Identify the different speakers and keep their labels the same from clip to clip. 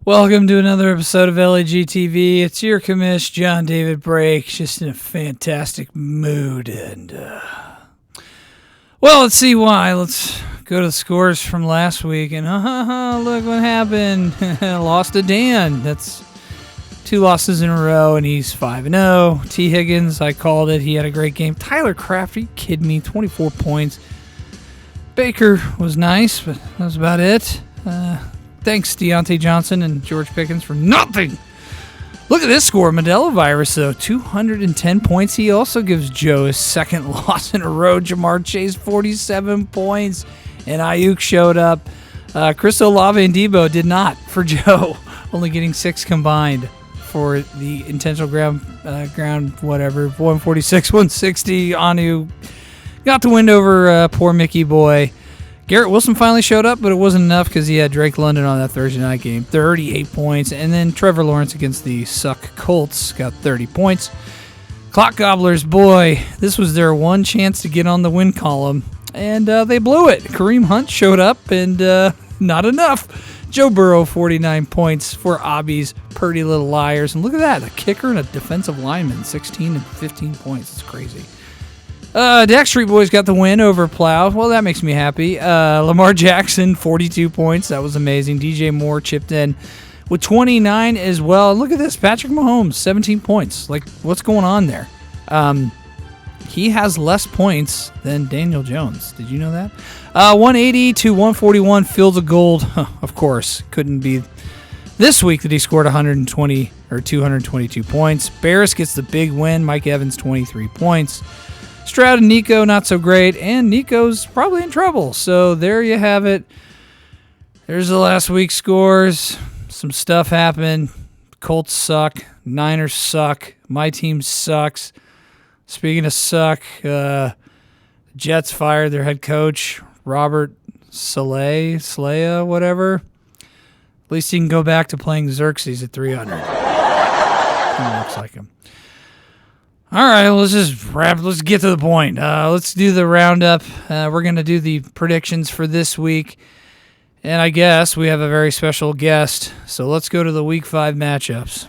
Speaker 1: Welcome to another episode of LEGTV. It's your commish, John David Brake, just in a fantastic mood. And, well, let's see why. Let's go to the scores from last week. And, look what happened. Lost to Dan. That's 2 losses in a row, and he's 5-0. T. Higgins, I called it. He had a great game. Tyler Craft, are you kidding me? 24 points. Baker was nice, but that was about it. Thanks, Deontay Johnson and George Pickens, for nothing. Look at this score. Modelo Virus, though, 210 points. He also gives Joe his second loss in a row. Jamar Chase, 47 points. And Ayuk showed up. Chris Olave and Debo did not for Joe, only getting 6 combined for the intentional ground, whatever. 146, 160. Anu got the win over poor Mickey boy. Garrett Wilson finally showed up, but it wasn't enough because he had Drake London on that Thursday night game. 38 points. And then Trevor Lawrence against the Suck Colts got 30 points. Clock Gobblers, boy, this was their one chance to get on the win column, and they blew it. Kareem Hunt showed up, and not enough. Joe Burrow, 49 points for Obby's Purdy Little Liars. And look at that, a kicker and a defensive lineman, 16 and 15 points. It's crazy. Dak Street Boys got the win over Plow. Well, that makes me happy. Lamar Jackson, 42 points. That was amazing. DJ Moore chipped in with 29 as well. Look at this. Patrick Mahomes, 17 points. Like, what's going on there? He has less points than Daniel Jones. Did you know that? 180 to 141, Fields of Gold. Of course, couldn't be this week that he scored 120 or 222 points. Barris gets the big win. Mike Evans, 23 points. Stroud and Nico, not so great, and Nico's probably in trouble. So there you have it. There's the last week's scores. Some stuff happened. Colts suck. Niners suck. My team sucks. Speaking of suck, Jets fired their head coach, Robert Saleh, whatever. At least he can go back to playing Xerxes at 300. Kind of looks like him. All right, let's just wrap. Let's get to the point. Let's do the roundup. We're going to do the predictions for this week. And I guess we have a very special guest. So let's go to the Week 5 matchups.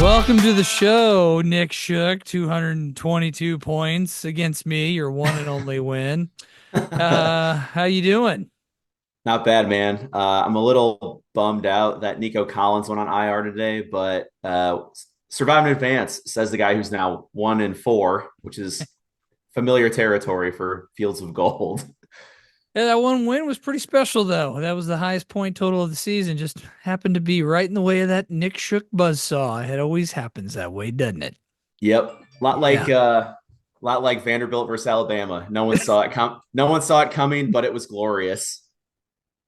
Speaker 1: Welcome to the show, Nick Shook, 222 points against me, your one and only win. How you doing?
Speaker 2: Not bad, man. I'm a little bummed out that Nico Collins went on IR today, but survived in advance, says the guy who's now 1-4, which is familiar territory for Fields of Gold.
Speaker 1: Yeah, that one win was pretty special, though. That was the highest point total of the season. Just happened to be right in the way of that Nick Shook buzzsaw. It always happens that way, doesn't it?
Speaker 2: Yep, lot like Vanderbilt versus Alabama. No one saw it coming, but it was glorious.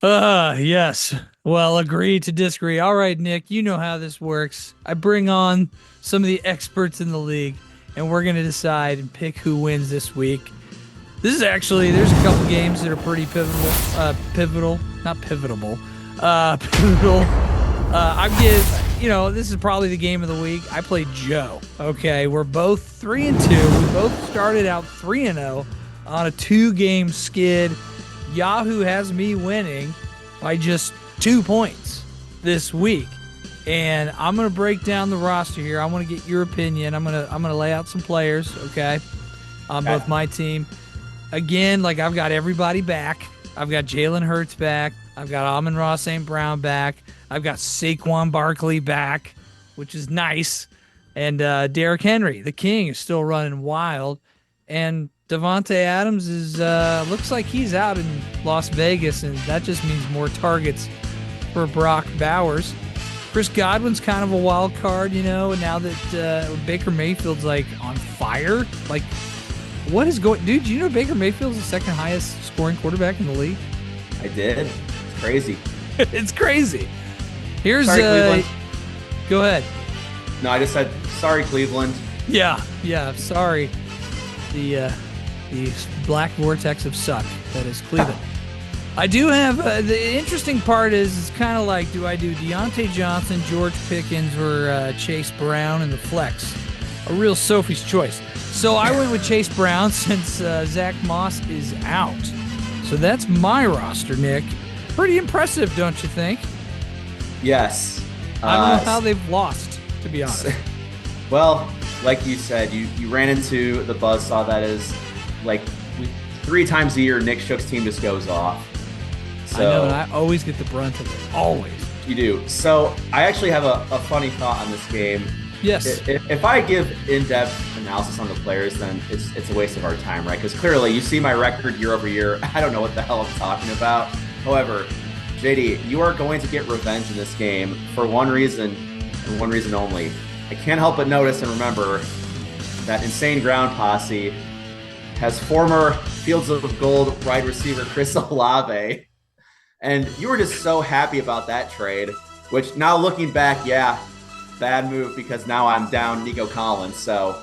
Speaker 1: Yes. Well, agree to disagree. All right, Nick, you know how this works. I bring on some of the experts in the league, and we're going to decide and pick who wins this week. This is actually, there's a couple games that are pretty pivotal. This is probably the game of the week. I played Joe. Okay, we're both 3-2. We both started out 3-0 on a 2-game skid. Yahoo has me winning by just 2 points this week, and I'm gonna break down the roster here. I want to get your opinion. I'm gonna lay out some players, okay, on both my team. Again, like, I've got everybody back. I've got Jalen Hurts back. I've got Amon-Ra St. Brown back. I've got Saquon Barkley back, which is nice, and Derrick Henry, the king, is still running wild, and Devontae Adams is looks like he's out in Las Vegas, and that just means more targets for Brock Bowers. Chris Godwin's kind of a wild card, and now that Baker Mayfield's like on fire. Like, what is going? Dude, do you know Baker Mayfield's the second highest scoring quarterback in the league?
Speaker 2: I did. It's crazy.
Speaker 1: It's crazy. Here's
Speaker 2: sorry, Cleveland.
Speaker 1: Go ahead.
Speaker 2: No, I just said sorry, Cleveland.
Speaker 1: Yeah. Sorry. The black vortex of suck that is Cleveland. I do have the interesting part is it's kind of like, do I do Deontay Johnson, George Pickens, or Chase Brown in the flex? A real Sophie's choice. So I went with Chase Brown since Zach Moss is out. So that's my roster, Nick. Pretty impressive, don't you think?
Speaker 2: Yes.
Speaker 1: I don't know how they've lost, to be honest.
Speaker 2: Well, like you said, you ran into the buzzsaw that is like 3 times a year Nick Shook's team just goes off. So,
Speaker 1: I know, and I always get the brunt of it. Always.
Speaker 2: You do. So I actually have a funny thought on this game.
Speaker 1: Yes.
Speaker 2: If I give in-depth analysis on the players, then it's a waste of our time, right? Because clearly you see my record year over year. I don't know what the hell I'm talking about. However, JD, you are going to get revenge in this game for one reason and one reason only. I can't help but notice and remember that Insane Ground Posse has former Fields of Gold wide receiver Chris Olave. And you were just so happy about that trade, which now looking back, yeah, bad move because now I'm down Nico Collins. So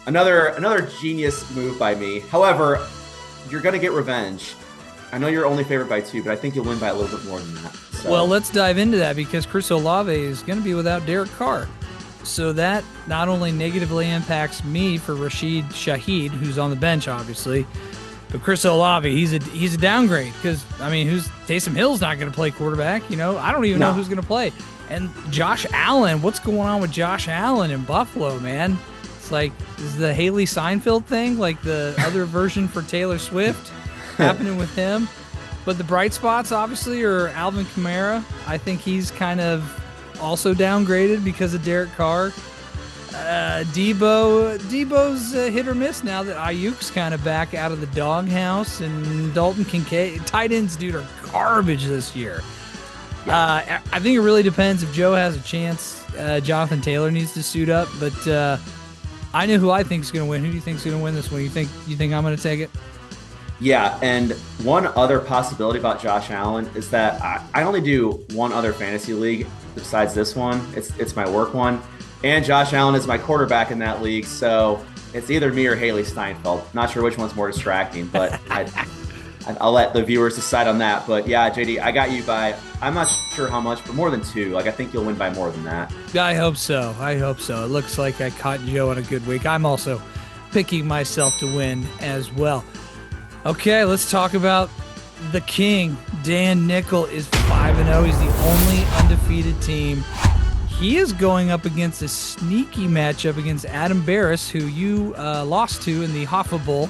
Speaker 2: another genius move by me. However, you're going to get revenge. I know you're only favored by 2, but I think you'll win by a little bit more than that. So.
Speaker 1: Well, let's dive into that because Chris Olave is going to be without Derek Carr. So that not only negatively impacts me for Rashid Shaheed, who's on the bench, obviously, but Chris Olave, he's a downgrade because, I mean, Taysom Hill's not going to play quarterback. You know, I don't even know who's going to play. And Josh Allen, what's going on with Josh Allen in Buffalo, man? It's like, is the Haley Seinfeld thing, like the other version for Taylor Swift, happening with him? But the bright spots, obviously, are Alvin Kamara. I think he's kind of also downgraded because of Derek Carr. Debo's hit or miss now that Ayuk's kind of back out of the doghouse, and Dalton Kincaid. Tight ends, dude, are garbage this year. I think it really depends if Joe has a chance. Jonathan Taylor needs to suit up, but I know who I think is going to win. Who do you think is going to win this one? You think I'm going to take it?
Speaker 2: Yeah, and one other possibility about Josh Allen is that I only do one other fantasy league besides this one. It's my work one. And Josh Allen is my quarterback in that league, so it's either me or Haley Steinfeld. Not sure which one's more distracting, but I'll let the viewers decide on that. But yeah, JD, I got you by, I'm not sure how much, but more than 2. Like, I think you'll win by more than that.
Speaker 1: I hope so. It looks like I caught Joe on a good week. I'm also picking myself to win as well. Okay, let's talk about the king. Dan Nickel is 5-0. He's the only undefeated team. He is going up against a sneaky matchup against Adam Barris, who you lost to in the Hoffa Bowl.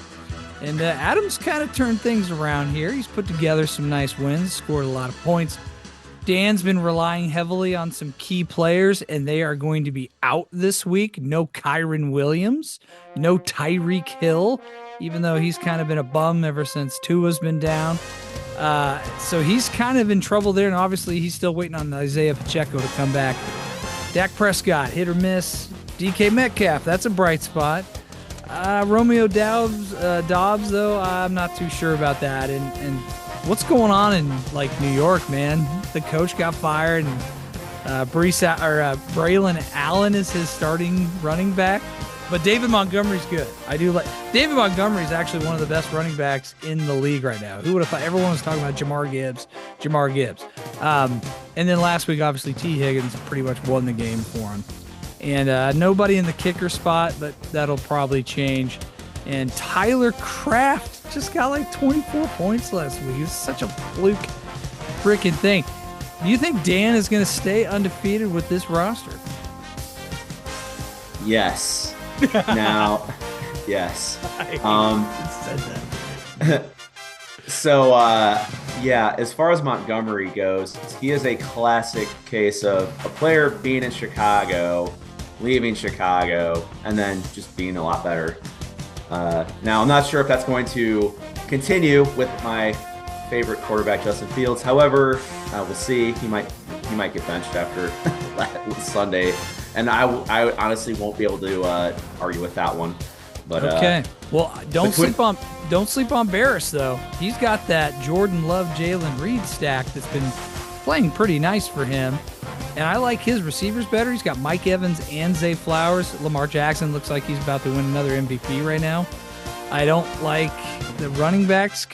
Speaker 1: And Adam's kind of turned things around here. He's put together some nice wins, scored a lot of points. Dan's been relying heavily on some key players, and they are going to be out this week. No Kyron Williams, no Tyreek Hill, even though he's kind of been a bum ever since Tua's been down. So he's kind of in trouble there, and obviously he's still waiting on Isaiah Pacheco to come back. Dak Prescott, hit or miss. DK Metcalf, that's a bright spot. Romeo Dobbs, though, I'm not too sure about that. And what's going on in, like, New York, man? The coach got fired, and Braylon Allen is his starting running back. But David Montgomery's good. I do like David Montgomery is actually one of the best running backs in the league right now. Who would have thought? Everyone was talking about Jamar Gibbs. And then last week, obviously, T. Higgins pretty much won the game for him. And nobody in the kicker spot, but that'll probably change. And Tyler Kraft just got like 24 points last week. It's such a fluke freaking thing. Do you think Dan is going to stay undefeated with this roster?
Speaker 2: Yes. Now, yes.
Speaker 1: Said that.
Speaker 2: So, yeah, as far as Montgomery goes, he is a classic case of a player being in Chicago, leaving Chicago, and then just being a lot better. Now, I'm not sure if that's going to continue with my favorite quarterback, Justin Fields. However, we'll see. He might get benched after Sunday. And I honestly won't be able to argue with that one. But
Speaker 1: okay. Well, don't sleep on Barris though. He's got that Jordan Love, Jalen Reed stack that's been playing pretty nice for him. And I like his receivers better. He's got Mike Evans and Zay Flowers. Lamar Jackson looks like he's about to win another MVP right now. I don't like the running backs.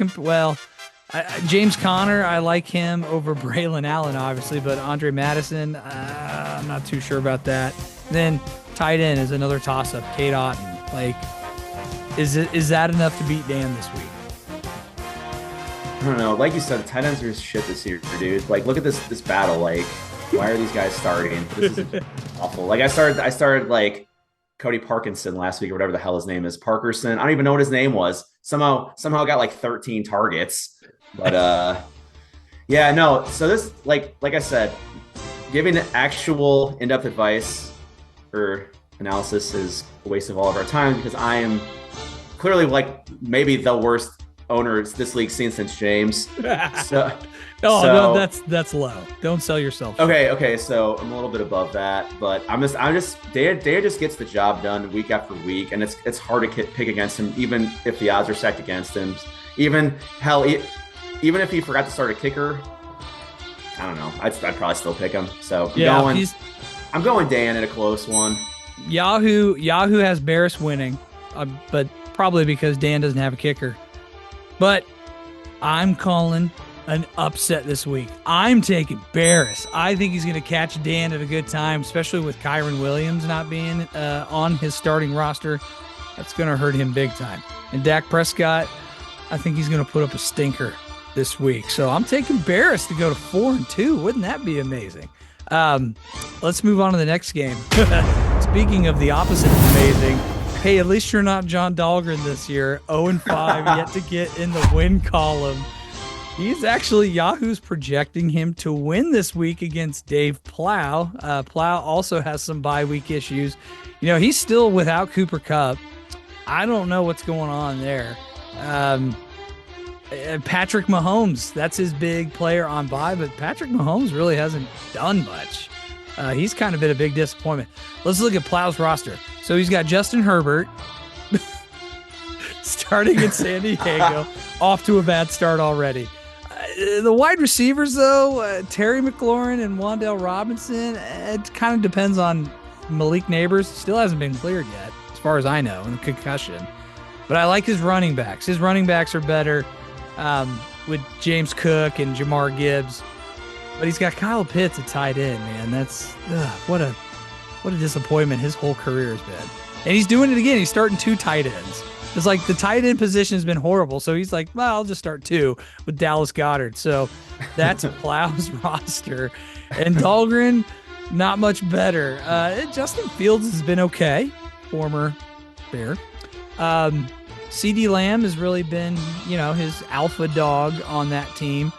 Speaker 1: James Conner, I like him over Braylon Allen, obviously, but Andre Madison, I'm not too sure about that. And then tight end is another toss-up, Kate Otten. Like, Is that enough to beat Dan this week?
Speaker 2: I don't know. Like you said, the tight ends are shit this year, dude. Like, look at this battle. Like, why are these guys starting? This is awful. Like, I started like Cody Parkinson last week or whatever the hell his name is. Parkerson. I don't even know what his name was. Somehow got like 13 targets. But yeah, no. So this, like I said, giving actual in-depth advice or analysis is a waste of all of our time because I am clearly like maybe the worst owner this league's seen since James.
Speaker 1: No, that's low. Don't sell yourself.
Speaker 2: Okay. So I'm a little bit above that, but I'm just Dave just gets the job done week after week, and it's hard to pick against him, even if the odds are stacked against him. Even if he forgot to start a kicker, I don't know. I'd probably still pick him. So I'm going Dan in a close one.
Speaker 1: Yahoo has Barris winning, but probably because Dan doesn't have a kicker. But I'm calling an upset this week. I'm taking Barris. I think he's going to catch Dan at a good time, especially with Kyron Williams not being on his starting roster. That's going to hurt him big time. And Dak Prescott, I think he's going to put up a stinker this week. So I'm taking Barris to go to 4-2. Wouldn't that be amazing? Let's move on to the next game. Speaking of the opposite of amazing, hey, at least you're not John Dahlgren this year. 0-5, yet to get in the win column. He's actually, Yahoo's projecting him to win this week against Dave Plow. Plow also has some bye week issues. He's still without Cooper Kupp. I don't know what's going on there. Patrick Mahomes, that's his big player on bye, but Patrick Mahomes really hasn't done much. He's kind of been a big disappointment. Let's look at Plow's roster. So he's got Justin Herbert starting in San Diego, off to a bad start already. The wide receivers, though, Terry McLaurin and Wan'Dale Robinson, it kind of depends on Malik Neighbors. Still hasn't been cleared yet, as far as I know, in the concussion. But I like his running backs. His running backs are better with James Cook and Jamar Gibbs. But he's got Kyle Pitts at tight end, man. That's what a disappointment his whole career has been. And he's doing it again. He's starting 2 tight ends. It's like the tight end position has been horrible. So he's like, well, I'll just start 2 with Dallas Goedert. So that's Plow's roster. And Dahlgren, not much better. Justin Fields has been okay, former Bear. CeeDee Lamb has really been, his alpha dog on that team.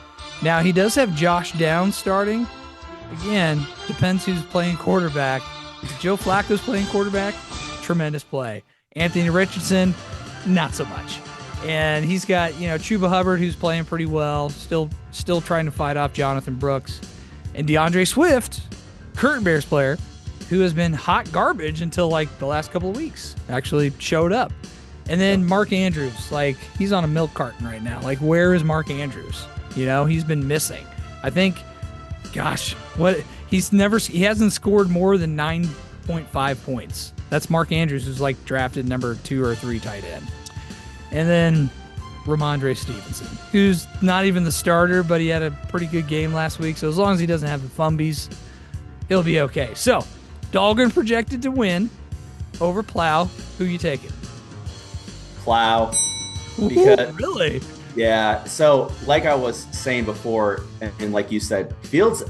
Speaker 1: Now, he does have Josh Downs starting. Again, depends who's playing quarterback. If Joe Flacco's playing quarterback, tremendous play. Anthony Richardson, not so much. And he's got, Chuba Hubbard, who's playing pretty well, still trying to fight off Jonathan Brooks. And DeAndre Swift, current Bears player, who has been hot garbage until like the last couple of weeks, actually showed up. And then Mark Andrews, he's on a milk carton right now. Where is Mark Andrews? He's been missing. I think, he hasn't scored more than 9.5 points. That's Mark Andrews, who's drafted number 2 or 3 tight end. And then Ramondre Stevenson, who's not even the starter, but he had a pretty good game last week. So as long as he doesn't have the fumbies, he'll be okay. So Dahlgren projected to win over Plow. Who you taking?
Speaker 2: Plow. Because,
Speaker 1: really?
Speaker 2: Yeah. So like I was saying before, and like you said, Fields,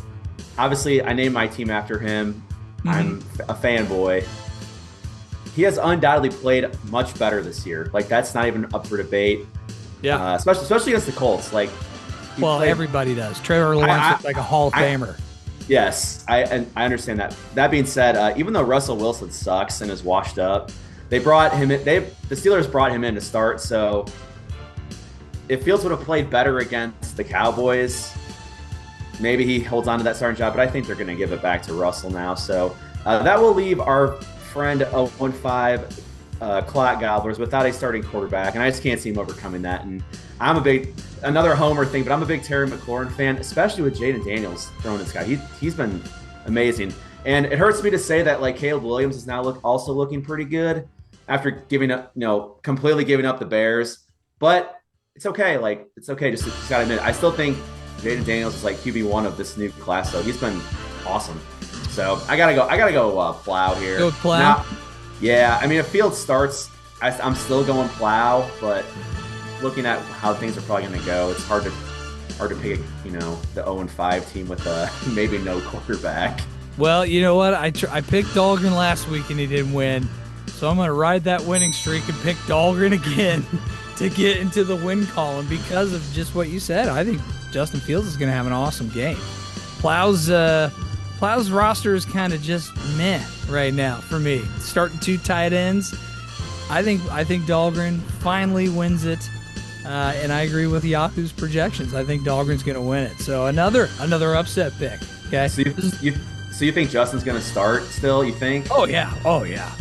Speaker 2: obviously I named my team after him. Mm-hmm. I'm a fanboy. He has undoubtedly played much better this year. That's not even up for debate.
Speaker 1: Yeah.
Speaker 2: Especially against the Colts.
Speaker 1: Everybody does. Trevor Lawrence is a Hall of Famer.
Speaker 2: Yes, I understand that. That being said, even though Russell Wilson sucks and is washed up, they brought him in. The Steelers brought him in to start. So if Fields would have played better against the Cowboys, maybe he holds on to that starting job. But I think they're going to give it back to Russell now. So that will leave our friend 0-5 Clot Gobblers without a starting quarterback, and I just can't see him overcoming that. And I'm another homer thing, but I'm a big Terry McLaurin fan, especially with Jaden Daniels throwing this guy. He's been amazing, and it hurts me to say that Caleb Williams is now also looking pretty good after completely giving up the Bears. But it's okay. It's okay. Just gotta admit, I still think Jaden Daniels is QB1 of this new class. So he's been awesome. So I gotta go Plow here.
Speaker 1: Go Plow.
Speaker 2: Now, yeah, I mean, if Fields starts, I'm still going Plow, but looking at how things are probably going to go, it's hard to pick, the 0-5 team with maybe no quarterback.
Speaker 1: Well, you know what? I picked Dahlgren last week and he didn't win. So I'm going to ride that winning streak and pick Dahlgren again to get into the win column because of just what you said. I think Justin Fields is going to have an awesome game. Plow's roster is kind of just meh right now for me. Starting 2 tight ends. I think Dahlgren finally wins it. And I agree with Yahoo's projections. I think Dahlgren's going to win it. So another upset pick. Okay.
Speaker 2: So you think Justin's going to start still? You think?
Speaker 1: Oh yeah.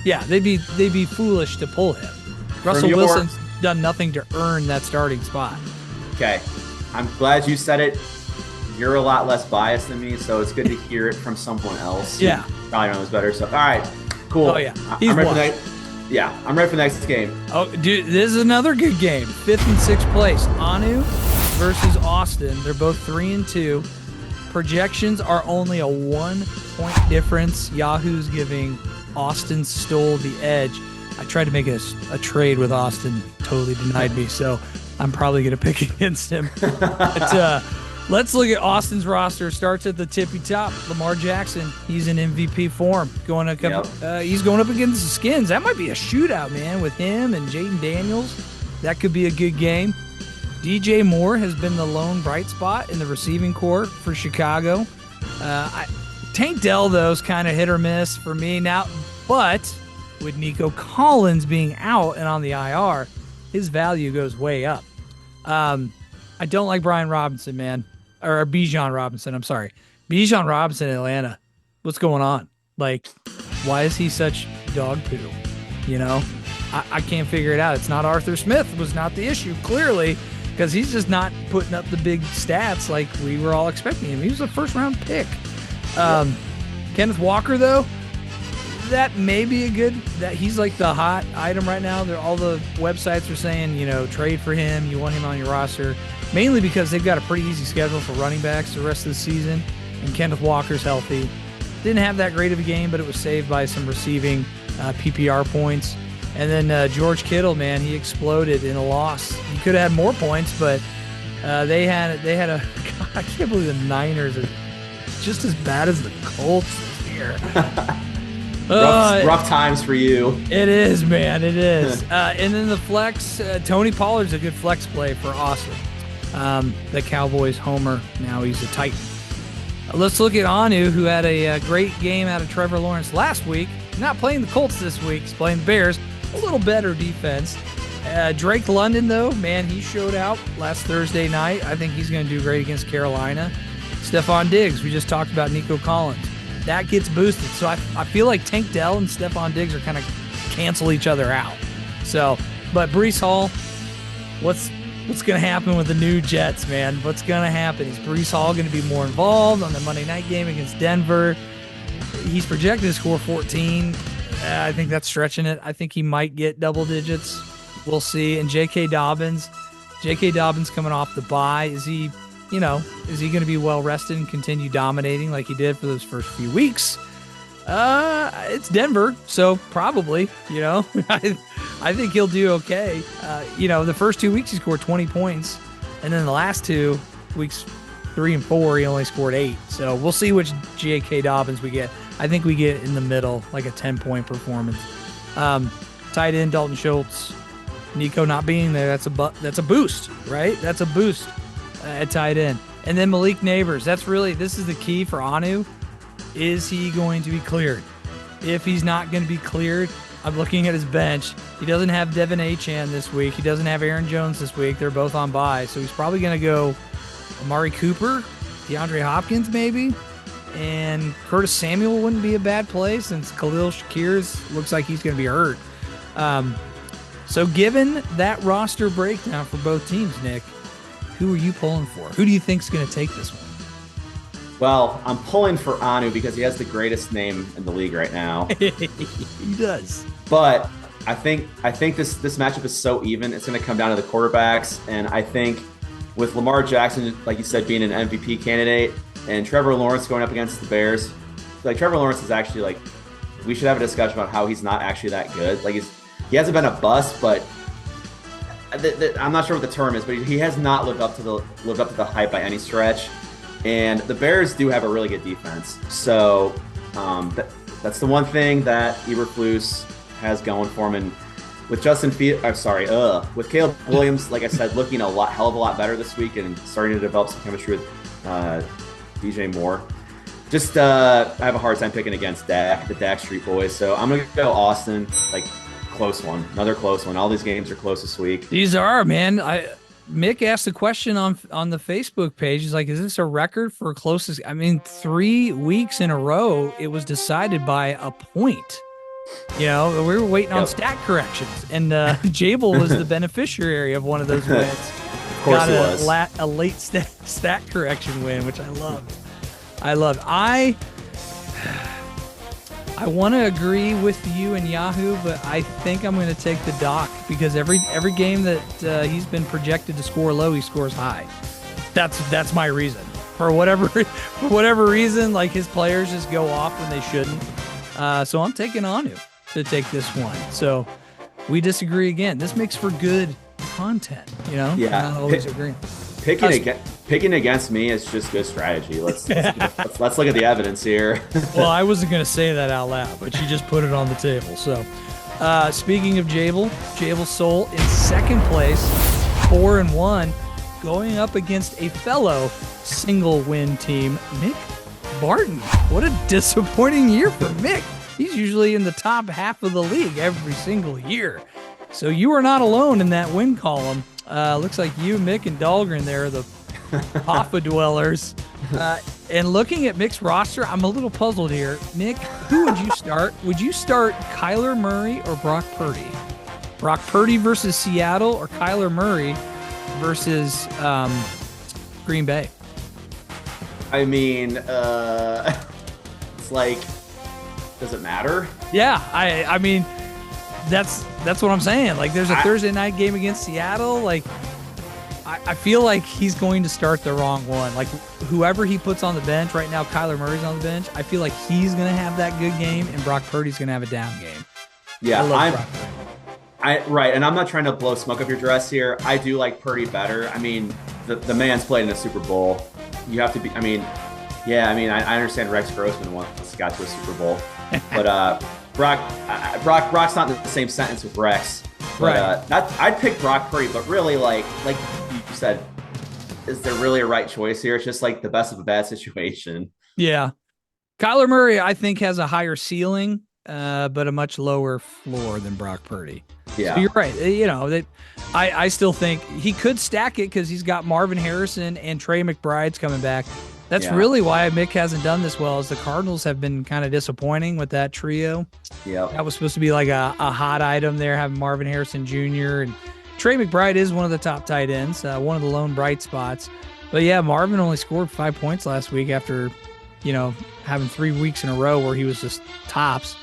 Speaker 1: Yeah, they'd be foolish to pull him. Russell Wilson's done nothing to earn that starting spot.
Speaker 2: Okay, I'm glad you said it. You're a lot less biased than me, so it's good to hear it from someone else.
Speaker 1: Yeah,
Speaker 2: probably knows better. So all right, cool.
Speaker 1: Oh yeah,
Speaker 2: I'm ready for the next game.
Speaker 1: Oh, dude, this is another good game. 5th and 6th place. Anu versus Austin. They're both 3-2. Projections are only a 1-point difference. Yahoo's giving Austin stole the edge. I tried to make a trade with Austin, totally denied me, so I'm probably going to pick against him. But let's look at Austin's roster. Starts at the tippy top. Lamar Jackson, he's in MVP form. He's going up against the Skins. That might be a shootout, man, with him and Jaden Daniels. That could be a good game. DJ Moore has been the lone bright spot in the receiving corps for Chicago. Tank Dell, though, is kind of hit or miss for me now, but with Nico Collins being out and on the IR, his value goes way up. I don't like Brian Robinson, man. Or Bijan Robinson, I'm sorry. Bijan Robinson in Atlanta. What's going on? Like, why is he such dog poo? I can't figure it out. It's not Arthur Smith was not the issue, clearly, because he's just not putting up the big stats like we were all expecting him. He was a first-round pick. Kenneth Walker, though, that may be he's like the hot item right now. All the websites are saying, trade for him. You want him on your roster, mainly because they've got a pretty easy schedule for running backs the rest of the season, and Kenneth Walker's healthy. Didn't have that great of a game, but it was saved by some receiving PPR points. And then George Kittle, man, he exploded in a loss. He could have had more points, but they had a God, I can't believe the Niners are just as bad as the Colts this year.
Speaker 2: Rough times for you.
Speaker 1: It is, man. It is. And then the flex, Tony Pollard's a good flex play for Austin. The Cowboys homer. Now he's a Titan. Let's look at Anu, who had a great game out of Trevor Lawrence last week. Not playing the Colts this week. He's playing the Bears. A little better defense. Drake London, though, man, he showed out last Thursday night. I think he's going to do great against Carolina. Stephon Diggs, we just talked about Nico Collins. That gets boosted. So I feel like Tank Dell and Stephon Diggs are kind of cancel each other out. So, but Breece Hall, what's going to happen with the new Jets, man? What's going to happen? Is Breece Hall going to be more involved on the Monday night game against Denver? He's projected to score 14. I think that's stretching it. I think he might get double digits. We'll see. And J.K. Dobbins coming off the bye. Is he going to be well rested and continue dominating like he did for those first few weeks? It's Denver, so probably, I think he'll do okay. The first 2 weeks he scored 20 points, and then the last 2 weeks, 3 and 4, he only scored 8. So we'll see which J.K. Dobbins we get. I think we get in the middle, like a 10-point performance. Tight end Dalton Schultz, Nico not being there, that's a boost, right? That's a boost at tight end. And then Malik Neighbors. This is the key for Anu. Is he going to be cleared? If he's not going to be cleared, I'm looking at his bench. He doesn't have Devin Achane this week. He doesn't have Aaron Jones this week. They're both on bye. So he's probably going to go Amari Cooper, DeAndre Hopkins maybe, and Curtis Samuel wouldn't be a bad play since Khalil Shakir looks like he's going to be hurt. So given that roster breakdown for both teams, Nick, who are you pulling for? Who do you think is going to take this one?
Speaker 2: Well, I'm pulling for Anu because he has the greatest name in the league right now.
Speaker 1: He does.
Speaker 2: But I think this matchup is so even. It's going to come down to the quarterbacks, and I think with Lamar Jackson, like you said, being an MVP candidate, and Trevor Lawrence going up against the Bears, like Trevor Lawrence is actually we should have a discussion about how he's not actually that good. he hasn't been a bust, but I'm not sure what the term is, but he has not lived up to the hype by any stretch. And the Bears do have a really good defense, so that's the one thing that Eberflus has going for him. And with with Caleb Williams, like I said, looking hell of a lot better this week and starting to develop some chemistry with DJ Moore. Just I have a hard time picking against the Dak Street boys, so I'm gonna go Austin, like close one, another close one. All these games are close this week.
Speaker 1: These are, man. Mick asked a question on the Facebook page. He's like, "Is this a record for closest?" I mean, 3 weeks in a row, it was decided by a point. We were waiting on stat corrections, and Jabel was the beneficiary of one of those wins.
Speaker 2: Of course, he was
Speaker 1: a late stat correction win, which I loved. I want to agree with you and Yahoo, but I think I'm going to take the Doc because every game that he's been projected to score low, he scores high. That's my reason. For whatever reason, like his players just go off when they shouldn't. So I'm taking Anu to take this one. So we disagree again. This makes for good content,
Speaker 2: Yeah.
Speaker 1: Not always agreeing.
Speaker 2: Picking against me is just good strategy. Let's look at the evidence here.
Speaker 1: Well, I wasn't going to say that out loud, but you just put it on the table. So, speaking of Jabel Soul in second place, 4-1, going up against a fellow single win team, Mick Barton. What a disappointing year for Mick. He's usually in the top half of the league every single year. So you are not alone in that win column. Looks like you, Mick, and Dahlgren there are the Hoffa dwellers. And looking at Mick's roster, I'm a little puzzled here. Mick, who would you start? Would you start Kyler Murray or Brock Purdy? Brock Purdy versus Seattle or Kyler Murray versus Green Bay?
Speaker 2: I mean, it's like, does it matter?
Speaker 1: Yeah, I mean, that's what I'm saying. Like, there's a Thursday night game against Seattle. Like, I feel like he's going to start the wrong one. Like, whoever he puts on the bench right now, Kyler Murray's on the bench. I feel like he's going to have that good game, and Brock Purdy's going to have a down game.
Speaker 2: Yeah, right. And I'm not trying to blow smoke up your dress here. I do like Purdy better. I mean, the man's played in a Super Bowl. You have to be. I mean, I understand Rex Grossman once got to a Super Bowl, but Brock's not in the same sentence with Rex. But,
Speaker 1: right.
Speaker 2: I'd pick Brock Purdy, but really, like you said, is there really a right choice here? It's just like the best of a bad situation.
Speaker 1: Yeah. Kyler Murray, I think, has a higher ceiling, but a much lower floor than Brock Purdy.
Speaker 2: Yeah.
Speaker 1: So you're right. I still think he could stack it because he's got Marvin Harrison and Trey McBride's coming back. That's really why Mick hasn't done this well, is the Cardinals have been kind of disappointing with that trio.
Speaker 2: Yeah.
Speaker 1: That was supposed to be like a hot item there, having Marvin Harrison Jr. And Trey McBride is one of the top tight ends, one of the lone bright spots. But yeah, Marvin only scored 5 points last week after, having 3 weeks in a row where he was just tops.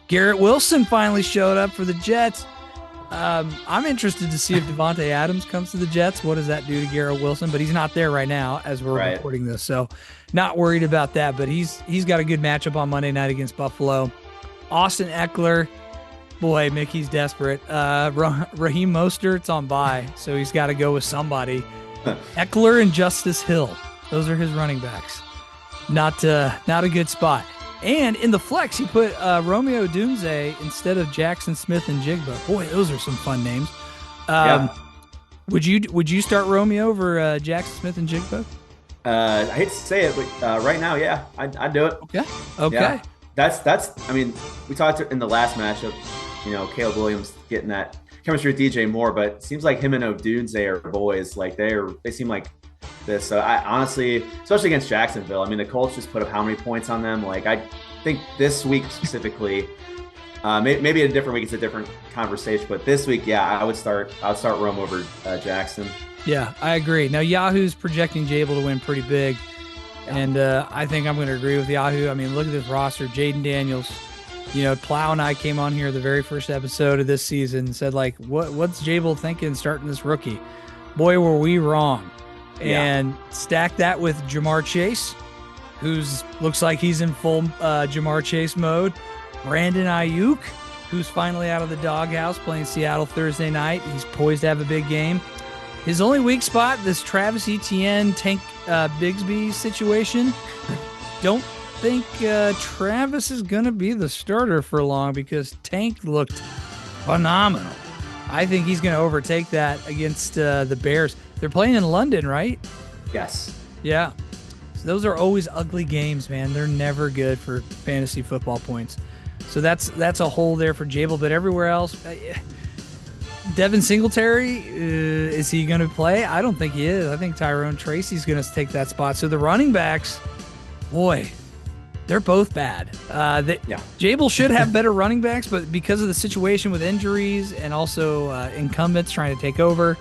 Speaker 1: Garrett Wilson finally showed up for the Jets. I'm interested to see if Devontae Adams comes to the Jets. What does that do to Garrett Wilson? But he's not there right now as we're recording this, so not worried about that. But he's got a good matchup on Monday night against Buffalo. Austin Eckler, boy, Mickey's desperate. Raheem Mostert's on bye, so he's got to go with somebody. Eckler and Justice Hill, those are his running backs. Not a good spot. And in the flex, he put Romeo Dunze instead of Jackson Smith and Jigba. Boy, those are some fun names. Would you start Romeo over Jackson Smith and Jigba?
Speaker 2: I hate to say it, but right now, yeah, I'd do it.
Speaker 1: Okay.
Speaker 2: Yeah. That's. I mean, we talked in the last matchup. Caleb Williams getting that chemistry with DJ Moore, but it seems like him and Odunze are boys. Like they seem like this. So I honestly, especially against Jacksonville, I mean, the Colts just put up how many points on them? Like, I think this week specifically, maybe a different week, it's a different conversation, but this week, yeah, I would start Rome over Jackson.
Speaker 1: Yeah, I agree. Now, Yahoo's projecting Jabel to win pretty big, and I think I'm going to agree with Yahoo. I mean, look at this roster. Jaden Daniels, Plow and I came on here the very first episode of this season and said, like, what's Jabel thinking starting this rookie? Boy, were we wrong. And stack that with Jamar Chase, who's looks like he's in full Jamar Chase mode. Brandon Ayuk, who's finally out of the doghouse playing Seattle Thursday night. He's poised to have a big game. His only weak spot, this Travis Etienne, Tank Bigsby situation. Don't think Travis is going to be the starter for long because Tank looked phenomenal. I think he's going to overtake that against the Bears. They're playing in London, right?
Speaker 2: Yes.
Speaker 1: Yeah. So those are always ugly games, man. They're never good for fantasy football points. So that's a hole there for Jabel. But everywhere else, Devin Singletary, is he going to play? I don't think he is. I think Tyrone Tracy's going to take that spot. So the running backs, boy, they're both bad. Jabel should have better running backs, but because of the situation with injuries and also incumbents trying to take over,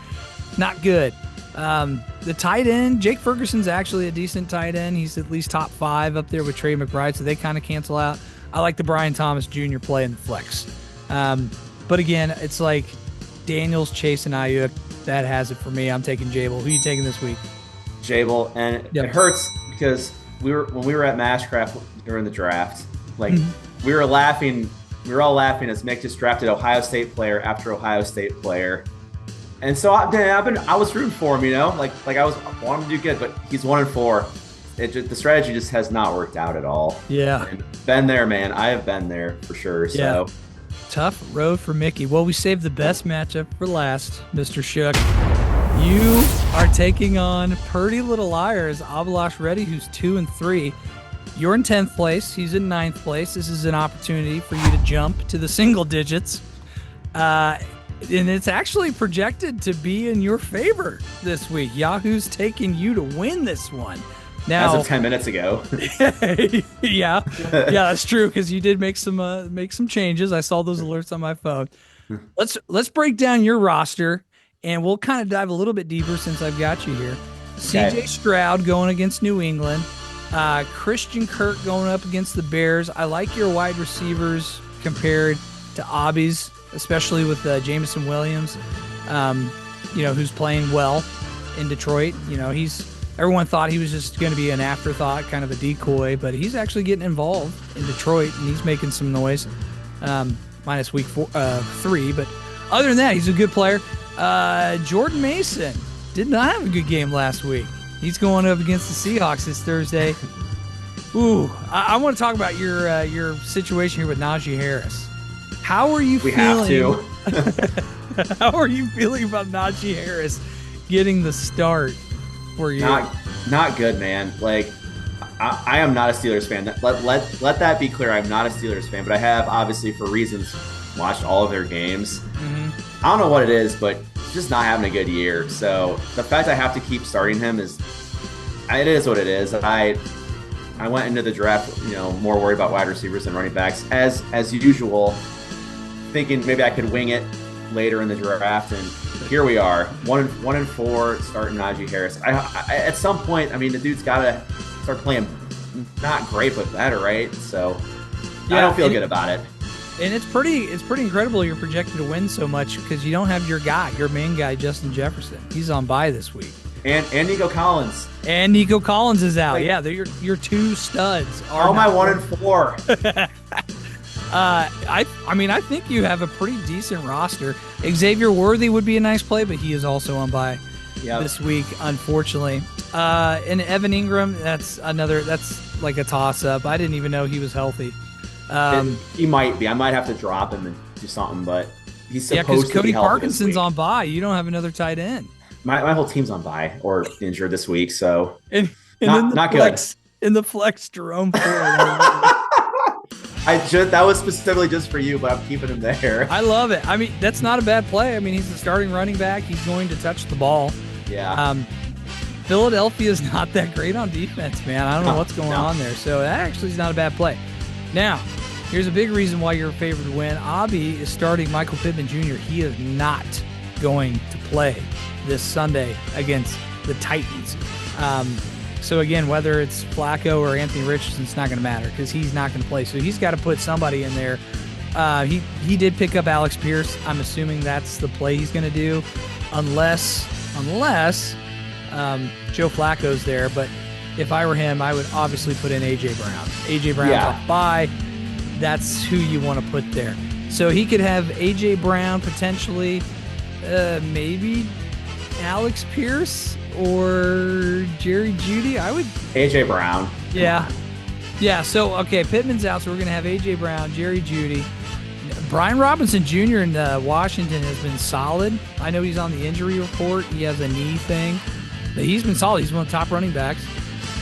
Speaker 1: not good. The tight end, Jake Ferguson's actually a decent tight end. He's at least top 5 up there with Trey McBride, so they kind of cancel out. I like the Brian Thomas Jr. play in the flex. But again, it's like Daniels, Chase, and Ayuk. That has it for me. I'm taking Jabel. Who are you taking this week?
Speaker 2: Jabel, and it hurts because when we were at Mashcraft during the draft, like we were all laughing as Mick just drafted Ohio State player after Ohio State player. And so I was rooting for him, like I wanted him to do good, but he's 1-4. The strategy just has not worked out at all.
Speaker 1: Yeah.
Speaker 2: And been there, man. I have been there for sure.
Speaker 1: Yeah.
Speaker 2: So
Speaker 1: tough road for Mickey. Well, we saved the best matchup for last, Mr. Shook. You are taking on Purdy Little Liars, Abalash Reddy, who's 2-3. You're in 10th place. He's in 9th place. This is an opportunity for you to jump to the single digits. And it's actually projected to be in your favor this week. Yahoo's taking you to win this one. Now,
Speaker 2: as of 10 minutes ago.
Speaker 1: yeah, that's true because you did make some changes. I saw those alerts on my phone. Let's break down your roster, and we'll kind of dive a little bit deeper since I've got you here.
Speaker 2: Okay.
Speaker 1: CJ Stroud going against New England. Christian Kirk going up against the Bears. I like your wide receivers compared to Abby's, especially with Jameson Williams, who's playing well in Detroit. Everyone thought he was just going to be an afterthought, kind of a decoy, but he's actually getting involved in Detroit, and he's making some noise, minus week 3. But other than that, he's a good player. Jordan Mason did not have a good game last week. He's going up against the Seahawks this Thursday. Ooh, I want to talk about your situation here with Najee Harris. How are you feeling?
Speaker 2: We have
Speaker 1: to. How are you feeling about Najee Harris getting the start for you?
Speaker 2: Not good, man. Like, I am not a Steelers fan. Let that be clear. I'm not a Steelers fan, but I have, obviously, for reasons, watched all of their games. I don't know what it is, but just not having a good year. So the fact I have to keep starting him is what it is. I went into the draft, more worried about wide receivers than running backs, as usual, thinking maybe I could wing it later in the draft, and here we are, 1-4, starting Najee Harris. I at some point, the dude's got to start playing not great but better, right? So I don't feel good about it.
Speaker 1: And it's pretty incredible you're projected to win so much because you don't have your main guy, Justin Jefferson. He's on bye this week.
Speaker 2: And Nico Collins.
Speaker 1: And Nico Collins is out. They're your 2 studs.
Speaker 2: How am I 1-4?
Speaker 1: I think you have a pretty decent roster. Xavier Worthy would be a nice play, but he is also on bye this week, unfortunately. And Evan Ingram, that's like a toss-up. I didn't even know he was healthy.
Speaker 2: He might be. I might have to drop him and do something, but he's supposed to be
Speaker 1: because Cody
Speaker 2: healthy
Speaker 1: Parkinson's
Speaker 2: this week.
Speaker 1: on bye. You don't have another tight end.
Speaker 2: My whole team's on bye or injured this week, so
Speaker 1: and
Speaker 2: not good.
Speaker 1: In the flex, Jerome Ford.
Speaker 2: That was specifically just for you, but I'm keeping him there.
Speaker 1: I love it. That's not a bad play. He's the starting running back. He's going to touch the ball.
Speaker 2: Yeah.
Speaker 1: Philadelphia is not that great on defense, man. I don't know what's going on there. So that actually is not a bad play. Now, here's a big reason why you're favored to win. Abby is starting Michael Pittman Jr. He is not going to play this Sunday against the Titans. So again, whether it's Flacco or Anthony Richardson, it's not going to matter because he's not going to play. So he's got to put somebody in there. He did pick up Alex Pierce. I'm assuming that's the play he's going to do, unless Joe Flacco's there. But if I were him, I would obviously put in A.J. Brown. A.J. Brown's off bye. That's who you want to put there. So he could have A.J. Brown potentially, maybe Alex Pierce or Jerry Jeudy. I would
Speaker 2: A.J. Brown.
Speaker 1: Yeah. Yeah, so, okay, Pittman's out, so we're going to have A.J. Brown, Jerry Jeudy. Brian Robinson Jr. in Washington has been solid. I know he's on the injury report. He has a knee thing. But he's been solid. He's one of the top running backs.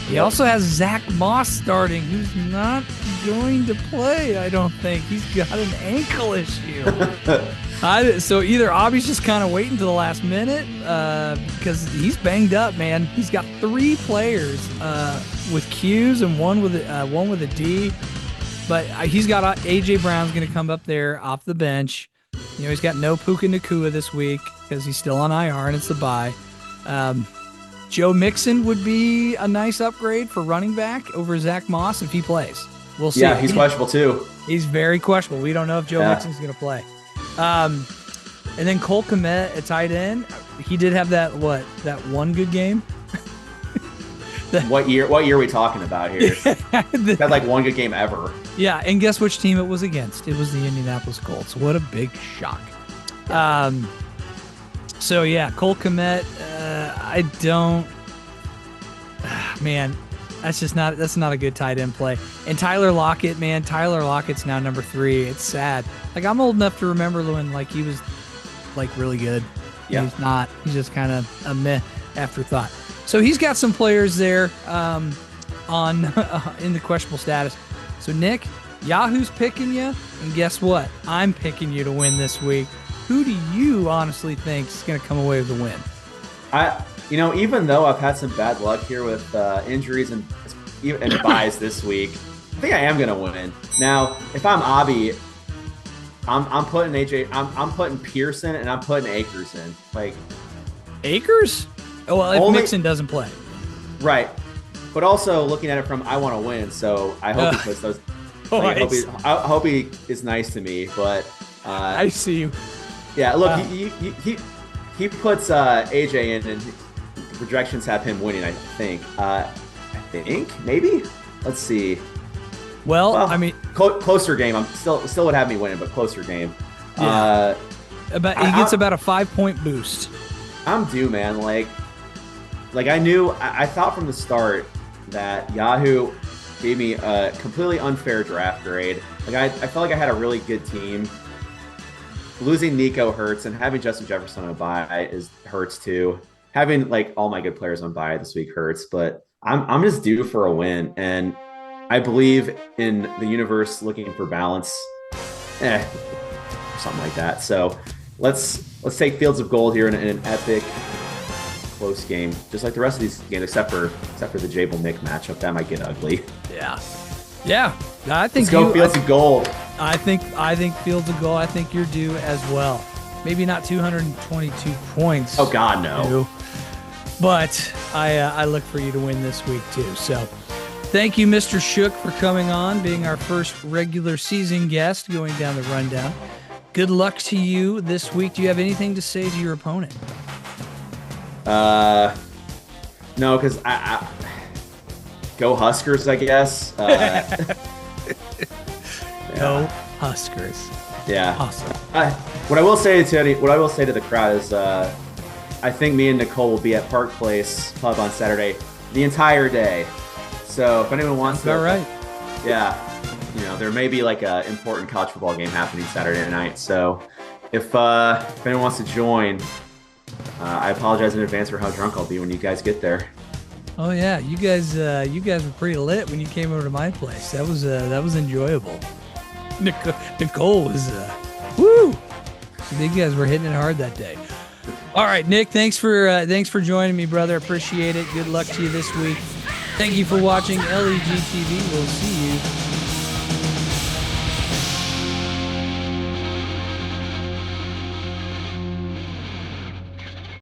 Speaker 1: He also has Zach Moss starting, who's not going to play, I don't think. He's got an ankle issue. So either Abby's just kind of waiting to the last minute because he's banged up, man. He's got 3 players with Qs and one with a D. But he's got A.J. Brown's going to come up there off the bench. He's got no Puka Nacua this week because he's still on IR and it's the bye. Joe Mixon would be a nice upgrade for running back over Zach Moss if he plays. We'll see.
Speaker 2: Yeah, he's questionable too.
Speaker 1: He's very questionable. We don't know if Joe Mixon's going to play. And then Cole Kmet at tight end. He did have that one good game.
Speaker 2: What year are we talking about here? Had like one good game ever.
Speaker 1: Yeah, and guess which team it was against? It was the Indianapolis Colts. What a big shock. So yeah, Cole Kmet, I don't man, that's not a good tight end play. And Tyler Lockett, man, Tyler Lockett's now number 3. It's sad. Like, I'm old enough to remember when he was really good.
Speaker 2: Yeah.
Speaker 1: He's not. He's just kind of a meh afterthought. So he's got some players there on in the questionable status. So Nick, Yahoo's picking you, and guess what? I'm picking you to win this week. Who do you honestly think is going to come away with the win?
Speaker 2: Even though I've had some bad luck here with injuries and buys this week, I think I am going to win. Now, if I'm Abby, I'm putting AJ, I'm putting Pearson, and I'm putting Akers in. Like,
Speaker 1: Akers? Oh, well, if Mixon doesn't play.
Speaker 2: Right. But also looking at it from I want to win, so I hope he puts those. I hope he is nice to me, but
Speaker 1: I see you.
Speaker 2: Yeah, look, he puts AJ in, and projections have him winning. I think maybe. Let's see.
Speaker 1: Well, I mean,
Speaker 2: closer game. I'm still would have me winning, but closer game.
Speaker 1: Yeah. He gets about a 5-point boost.
Speaker 2: I'm due, man. Like I knew, I thought from the start that Yahoo gave me a completely unfair draft grade. Like I felt like I had a really good team. Losing Nico hurts, and having Justin Jefferson on a bye hurts too. Having all my good players on bye this week hurts, but I'm just due for a win, and I believe in the universe looking for balance, something like that. So let's take Fields of Gold here in an epic close game, just like the rest of these games, except for the Jabel Nick matchup. That might get ugly.
Speaker 1: Yeah. I think
Speaker 2: let's go Fields of Gold.
Speaker 1: I think Fields of Gold. I think you're due as well. Maybe not 222 points.
Speaker 2: Oh God, no.
Speaker 1: But I look for you to win this week too. So thank you, Mr. Shook, for coming on, being our first regular season guest, going down the rundown. Good luck to you this week. Do you have anything to say to your opponent?
Speaker 2: No, because I go Huskers, I guess.
Speaker 1: Go Huskers.
Speaker 2: Yeah.
Speaker 1: Awesome.
Speaker 2: What I will say to the crowd is, I think me and Nicole will be at Park Place Pub on Saturday the entire day. So if anyone wants to,
Speaker 1: all right.
Speaker 2: Yeah, there may be an important college football game happening Saturday night. So if anyone wants to join, I apologize in advance for how drunk I'll be when you guys get there.
Speaker 1: Oh yeah, you guys were pretty lit when you came over to my place. That was enjoyable. Nicole was woo. You guys were hitting it hard that day. All right, Nick, thanks for joining me, brother. Appreciate it. Good luck to you this week. Thank you for watching LEGTV. We'll see you